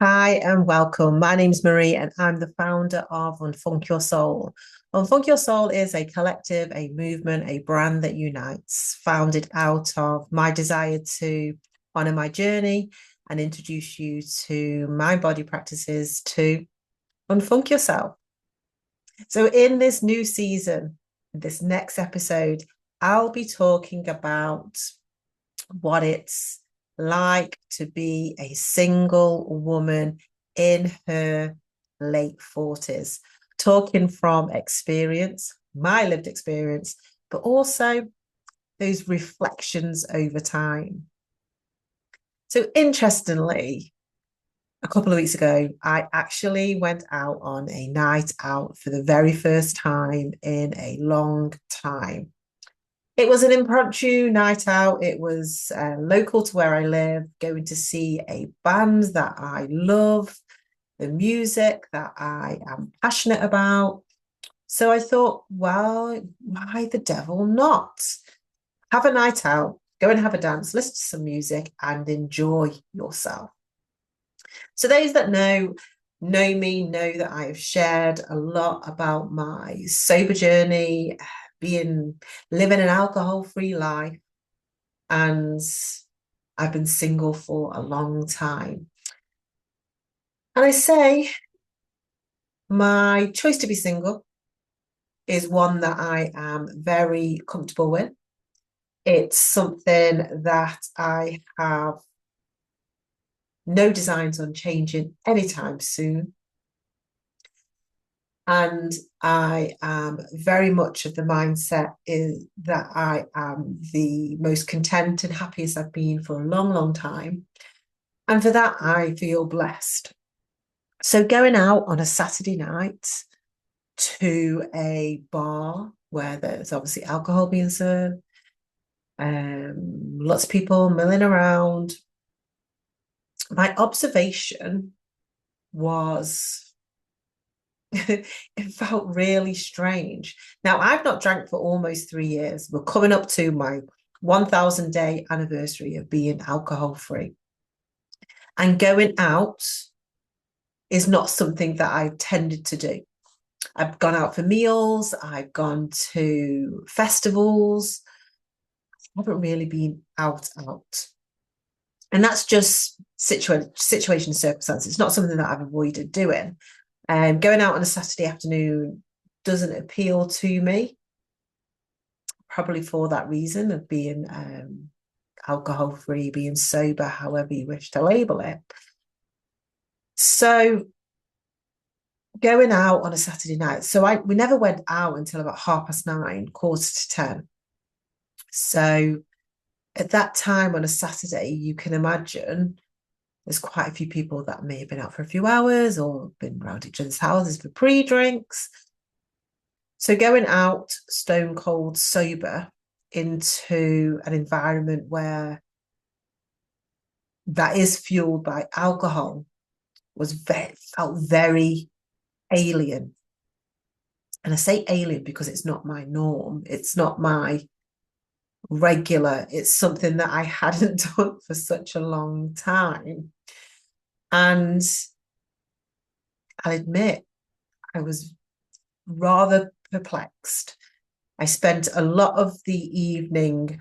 Hi and welcome. My name's Marie and I'm the founder of Unfunk Your Soul. Unfunk Your Soul is a collective, a movement, a brand that unites, founded out of my desire to honor my journey and introduce you to mind body practices to unfunk yourself. So, in this new season, this next episode, I'll be talking about what it's like to be a single woman in her late 40s, talking from experience, my lived experience, but also those reflections over time. So, interestingly, a couple of weeks ago, I actually went out on a night out for the very first time in a long time. It was an impromptu night out. It was local to where I live, going to see a band that I love, the music that I am passionate about. So I thought, well, why the devil not? Have a night out, go and have a dance, listen to some music, and enjoy yourself. So those that know me know that I have shared a lot about my sober journey, being living an alcohol-free life, and I've been single for a long time. And I say my choice to be single is one that I am very comfortable with. It's something that I have no designs on changing anytime soon. And I am very much of the mindset is that I am the most content and happiest I've been for a long, long time. And for that, I feel blessed. So going out on a Saturday night to a bar where there's obviously alcohol being served, lots of people milling around. My observation was it felt really strange. Now, I've not drank for almost 3 years. We're coming up to my 1,000 day anniversary of being alcohol free. And going out is not something that I've tended to do. I've gone out for meals, I've gone to festivals. I haven't really been out. And that's just situation circumstances. It's not something that I've avoided doing. Going out on a Saturday afternoon doesn't appeal to me, probably for that reason of being alcohol free, being sober, however you wish to label it. So going out on a Saturday night. So we never went out until about 9:30, quarter to 10. So at that time on a Saturday, you can imagine there's quite a few people that may have been out for a few hours or been around each other's houses for pre-drinks. So going out stone cold sober into an environment where that is fueled by alcohol felt very alien. And I say alien because it's not my norm. It's not my regular. It's something that I hadn't done for such a long time. And I'll admit, I was rather perplexed. I spent a lot of the evening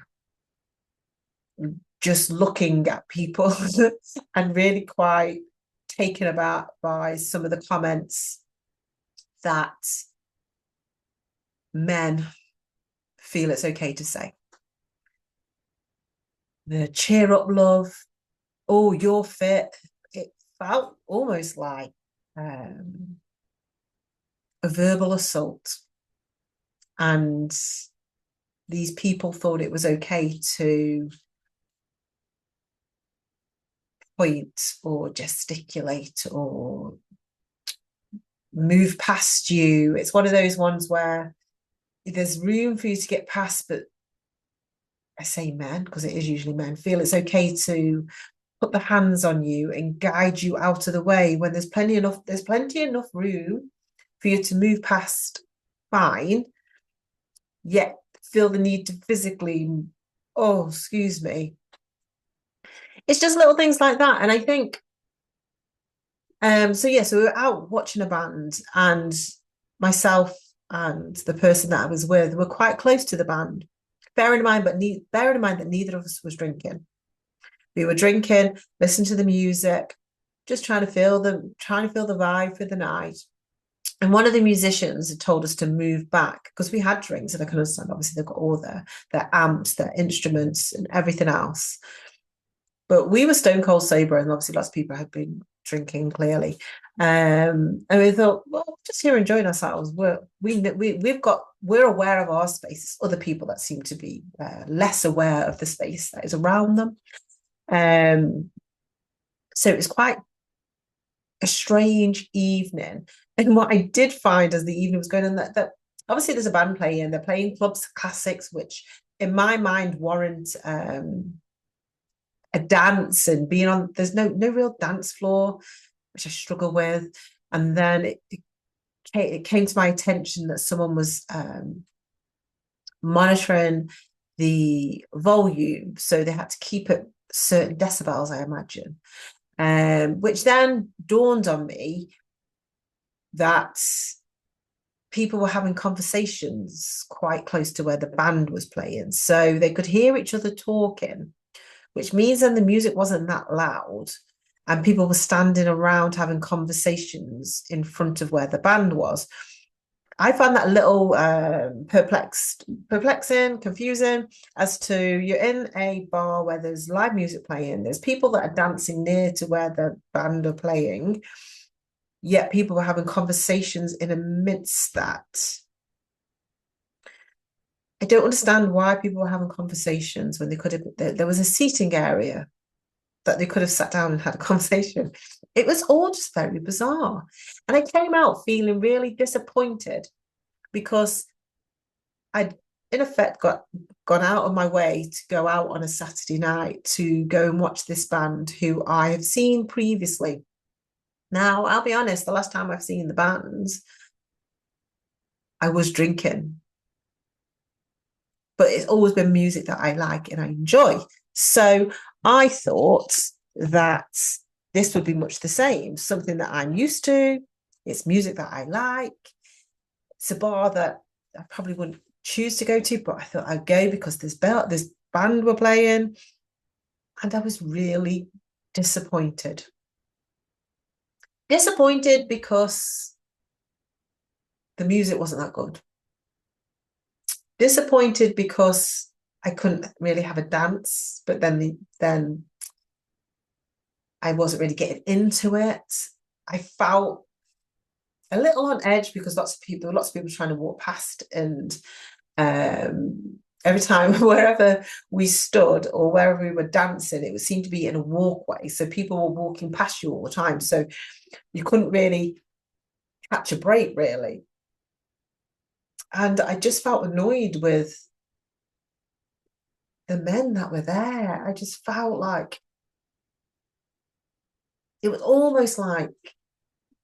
just looking at people and really quite taken aback by some of the comments that men feel it's okay to say. The cheer up love, oh, you're fit. It felt almost like a verbal assault. And these people thought it was okay to point or gesticulate or move past you. It's one of those ones where there's room for you to get past, but I say men because it is usually men feel it's okay to put the hands on you and guide you out of the way when there's plenty enough room for you to move past fine, yet feel the need to physically, oh, excuse me. It's just little things like that. And I think So we were out watching a band, and myself and the person that I was with were quite close to the band. Bearing in mind that neither of us was drinking. We were drinking, listening to the music, just trying to feel the vibe for the night. And one of the musicians had told us to move back because we had drinks, and I can understand. Obviously, they've got all their amps, their instruments, and everything else. But we were stone cold sober, and obviously lots of people had been drinking clearly. And we thought, well, just here enjoying ourselves. We're aware of our space. Other people that seem to be less aware of the space that is around them. So it was quite a strange evening. And what I did find as the evening was going on, that obviously there's a band playing, they're playing clubs classics, which in my mind warrant a dance and being on. There's no real dance floor, which I struggle with. And then it came to my attention that someone was monitoring the volume, so they had to keep it certain decibels, I imagine. Which then dawned on me that people were having conversations quite close to where the band was playing, so they could hear each other talking, which means then the music wasn't that loud, and people were standing around having conversations in front of where the band was. I found that a little perplexing, confusing, as to you're in a bar where there's live music playing, there's people that are dancing near to where the band are playing, yet people were having conversations in amidst that. I don't understand why people were having conversations when they could have. There was a seating area that they could have sat down and had a conversation. It was all just very bizarre. And I came out feeling really disappointed because I'd in effect gone out of my way to go out on a Saturday night to go and watch this band who I have seen previously. Now, I'll be honest, the last time I've seen the bands, I was drinking. But it's always been music that I like and I enjoy. So I thought that this would be much the same, something that I'm used to. It's music that I like. It's a bar that I probably wouldn't choose to go to, but I thought I'd go because this band were playing. And I was really disappointed. Disappointed because the music wasn't that good. Disappointed because I couldn't really have a dance, but then I wasn't really getting into it. I felt a little on edge because lots of people trying to walk past, and every time wherever we stood or wherever we were dancing, it would seem to be in a walkway, so people were walking past you all the time, so you couldn't really catch a break, really. And I just felt annoyed with the men that were there. I just felt like it was almost like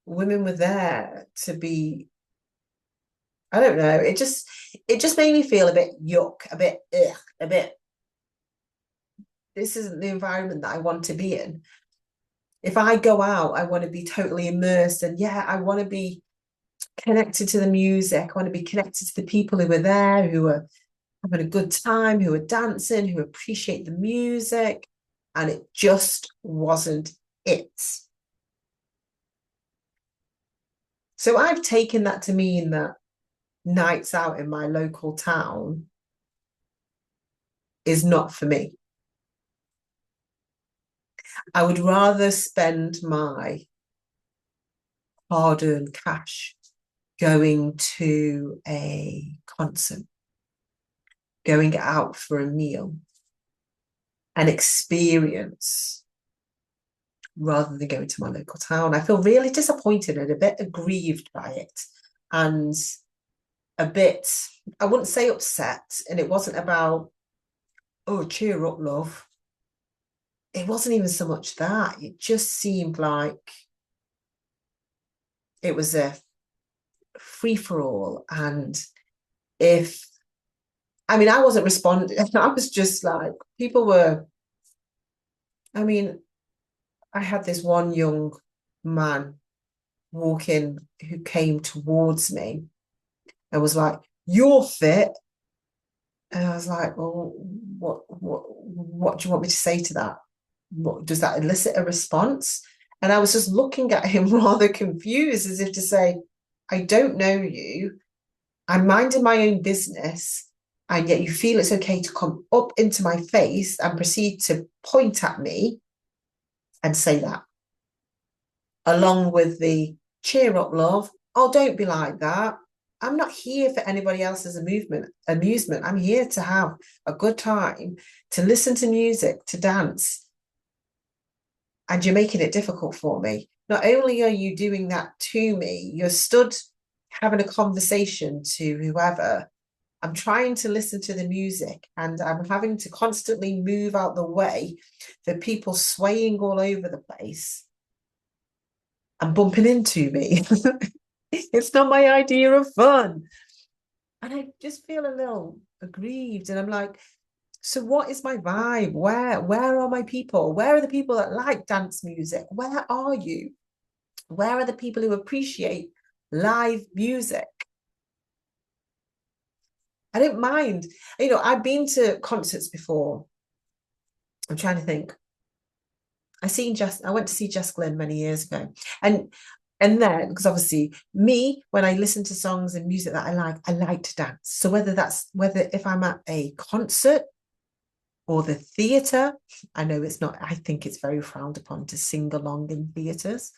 women were there to be, I don't know, it just made me feel a bit yuck, a bit ugh, a bit, this isn't the environment that I want to be in. If I go out, I want to be totally immersed, and yeah, I want to be connected to the music. I want to be connected to the people who were there, who are having a good time, who are dancing, who appreciate the music. And it just wasn't it. So I've taken that to mean that nights out in my local town is not for me. I would rather spend my hard-earned cash going to a concert, going out for a meal, an experience, rather than going to my local town. I feel really disappointed and a bit aggrieved by it, and a bit, I wouldn't say upset. And it wasn't about, oh, cheer up, love. It wasn't even so much that. It just seemed like it was a free-for-all. And I wasn't responding. I was just like, people were, I had this one young man walking who came towards me and was like, "You're fit." And I was like, "Well, what do you want me to say to that? What does that elicit a response?" And I was just looking at him rather confused, as if to say, "I don't know you. I'm minding my own business, and yet you feel it's okay to come up into my face and proceed to point at me and say that, along with the cheer up, love. Oh, don't be like that. I'm not here for anybody else's amusement. I'm here to have a good time, to listen to music, to dance, and you're making it difficult for me. Not only are you doing that to me, you're stood having a conversation to whoever. I'm trying to listen to the music and I'm having to constantly move out the way for people swaying all over the place and bumping into me. It's not my idea of fun." And I just feel a little aggrieved. And I'm like, so what is my vibe? Where are my people? Where are the people that like dance music? Where are you? Where are the people who appreciate live music? I don't mind. I've been to concerts before. I'm trying to think. I went to see Jess Glynn many years ago. And then, because obviously me, when I listen to songs and music that I like to dance. So whether if I'm at a concert or the theatre, I know it's not, I think it's very frowned upon to sing along in theatres.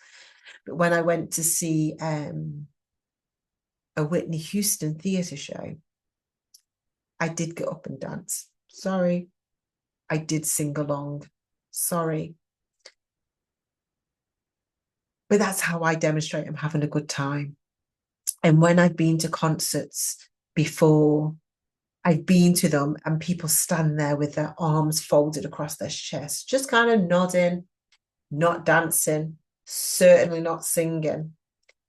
But when I went to see a Whitney Houston theatre show, I did get up and dance. Sorry. I did sing along. Sorry. But that's how I demonstrate I'm having a good time. And when I've been to concerts before, I've been to them and people stand there with their arms folded across their chest, just kind of nodding, not dancing, certainly not singing,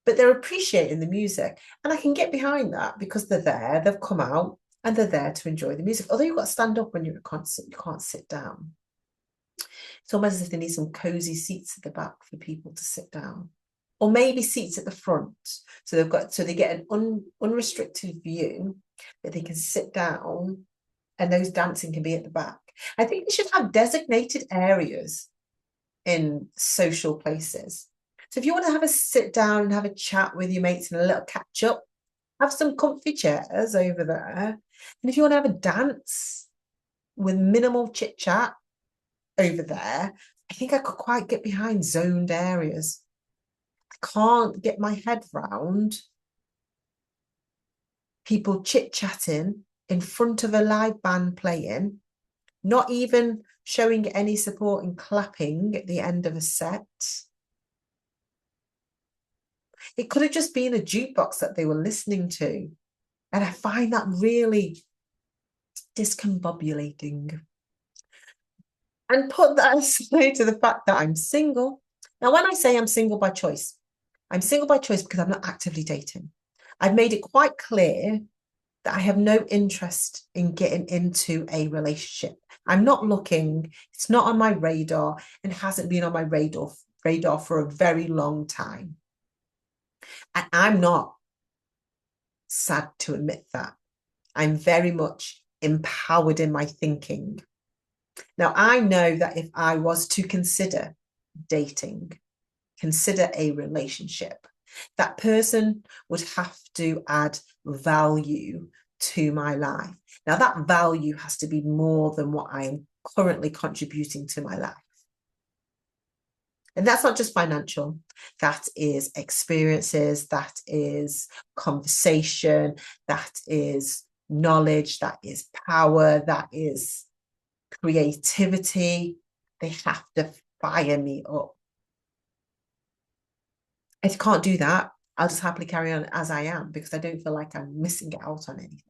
but they're appreciating the music. And I can get behind that because they're there, they've come out and they're there to enjoy the music. Although you've got to stand up when you're at a concert, you can't sit down. It's almost as if they need some cozy seats at the back for people to sit down, or maybe seats at the front. So they get an unrestricted view that they can sit down, and those dancing can be at the back. I think we should have designated areas in social places. So if you want to have a sit down and have a chat with your mates and a little catch up, have some comfy chairs over there. And if you want to have a dance with minimal chit chat over there, I think I could quite get behind zoned areas. I can't get my head round people chit-chatting in front of a live band playing, not even showing any support and clapping at the end of a set. It could have just been a jukebox that they were listening to. And I find that really discombobulating. And put that aside to the fact that I'm single. Now, when I say I'm single by choice because I'm not actively dating. I've made it quite clear that I have no interest in getting into a relationship. I'm not looking, it's not on my radar and hasn't been on my radar for a very long time. And I'm not sad to admit that. I'm very much empowered in my thinking. Now, I know that if I was to consider dating, consider a relationship, that person would have to add value to my life. Now, that value has to be more than what I'm currently contributing to my life. And that's not just financial, that is experiences, that is conversation, that is knowledge, that is power, that is creativity. They have to fire me up. If you can't do that, I'll just happily carry on as I am because I don't feel like I'm missing out on anything.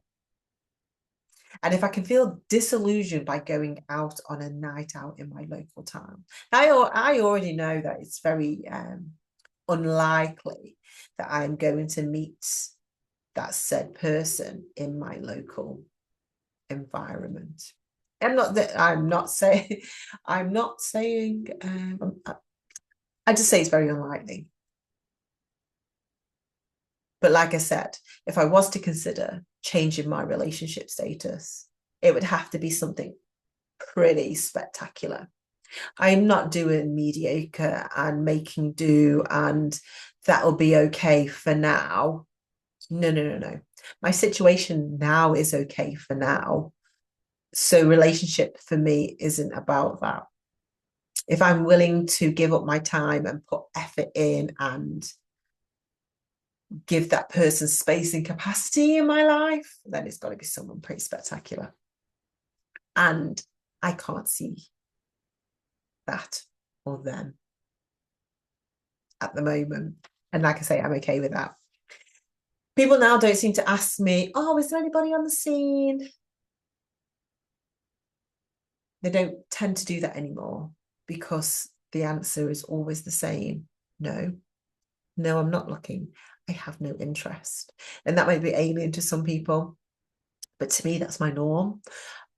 And if I can feel disillusioned by going out on a night out in my local town, I already know that it's very unlikely that I'm going to meet that said person in my local environment. I'm not saying I just say it's very unlikely. But like I said, if I was to consider changing my relationship status, it would have to be something pretty spectacular. I'm not doing mediocre and making do and that'll be okay for now. No, no, no, no. My situation now is okay for now. So relationship for me isn't about that. If I'm willing to give up my time and put effort in and give that person space and capacity in my life, then it's got to be someone pretty spectacular. And I can't see that or them at the moment. And like I say, I'm okay with that. People now don't seem to ask me, oh, is there anybody on the scene? They don't tend to do that anymore because the answer is always the same. No, no, I'm not looking. I have no interest. And that might be alien to some people, but to me, that's my norm.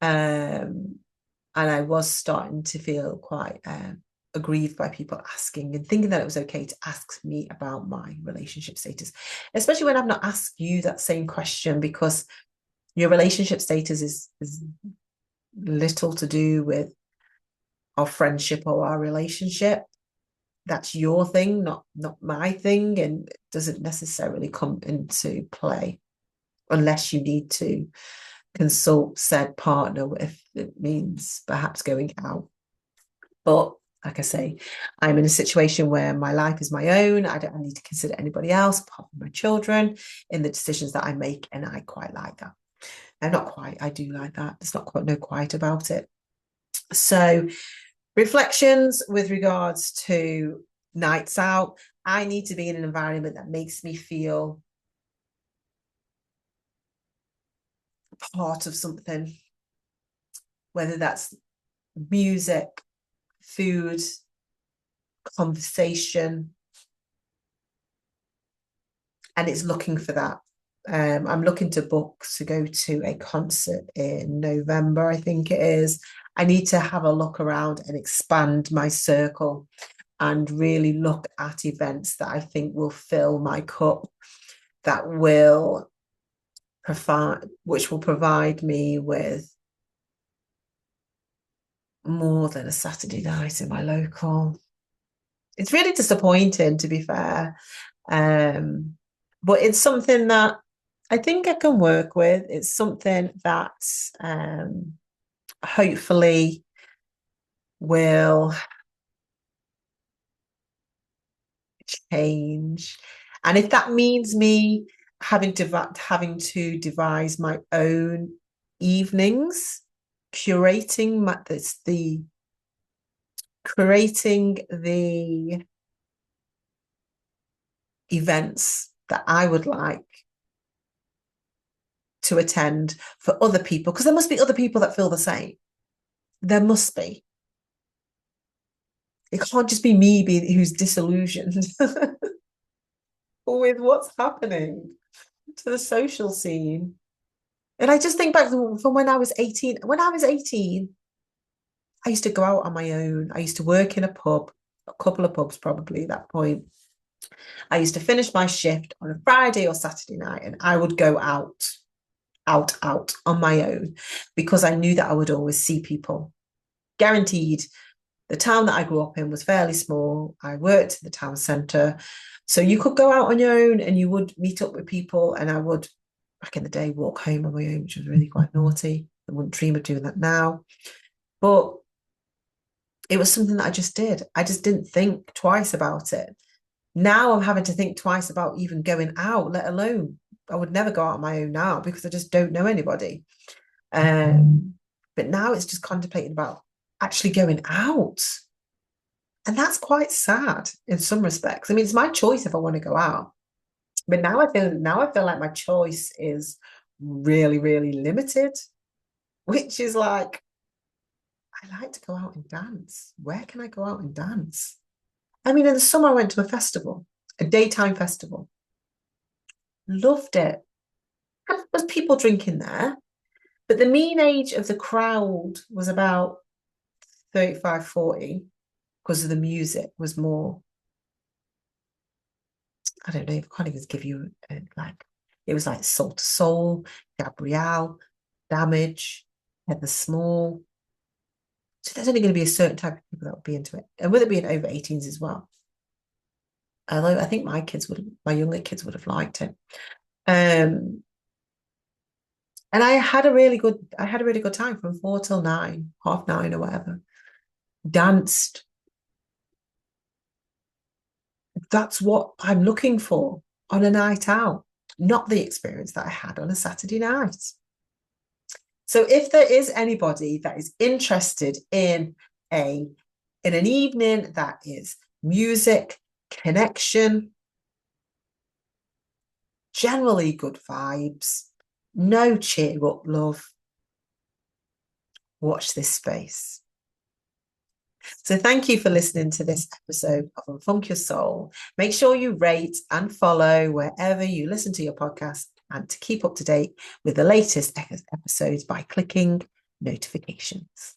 And I was starting to feel quite aggrieved by people asking and thinking that it was okay to ask me about my relationship status, especially when I've not asked you that same question, because your relationship status is little to do with our friendship or our relationship. That's your thing, not my thing, and it doesn't necessarily come into play unless you need to consult said partner if it means perhaps going out. But like I say, I'm in a situation where my life is my own. I don't need to consider anybody else apart from my children in the decisions that I make, and I quite like that. And not quite, I do like that. There's not quite no quiet about it. So reflections with regards to nights out. I need to be in an environment that makes me feel part of something, whether that's music, food, conversation, and it's looking for that. I'm looking to book to go to a concert in November, I think it is. I need to have a look around and expand my circle and really look at events that I think will fill my cup, that will provide, which will provide me with more than a Saturday night in my local. It's really disappointing, to be fair. But it's something that I think I can work with. It's something that hopefully will change. And if that means me having to devise my own evenings, curating the events that I would like to attend for other people, because there must be other people that feel the same. There must be. It can't just be me who's disillusioned with what's happening to the social scene. And I just think back from when I was 18. When I was 18, I used to go out on my own. I used to work in a pub, a couple of pubs probably at that point. I used to finish my shift on a Friday or Saturday night, and I would go out on my own because I knew that I would always see people. Guaranteed. The town that I grew up in was fairly small. I worked in the town centre. So you could go out on your own and you would meet up with people. And I would, back in the day, walk home on my own, which was really quite naughty. I wouldn't dream of doing that now. But it was something that I just did. I just didn't think twice about it. Now I'm having to think twice about even going out, let alone I would never go out on my own now because I just don't know anybody. But now it's just contemplating about actually going out. And that's quite sad in some respects. I mean, it's my choice if I want to go out. But now I feel like my choice is really, really limited, which is like, I like to go out and dance. Where can I go out and dance? I mean, in the summer I went to a festival, a daytime festival. Loved it. There was people drinking there, but the mean age of the crowd was about 35, 40 because of the music was more I don't know, I can't even give you like, it was like Soul to Soul, Gabrielle, Damage, Heather Small. So there's only going to be a certain type of people that would be into it. And with it being over 18s as well. Although I think my younger kids would have liked it. And I had a really good time from 4 till 9, 9:30 or whatever. Danced. That's what I'm looking for on a night out, not the experience that I had on a Saturday night. So if there is anybody that is interested in an evening that is music, connection, generally good vibes, no cheer up love, watch this space. So thank you for listening to this episode of Unfunk Your Soul. Make sure you rate and follow wherever you listen to your podcast, and to keep up to date with the latest episodes by clicking notifications.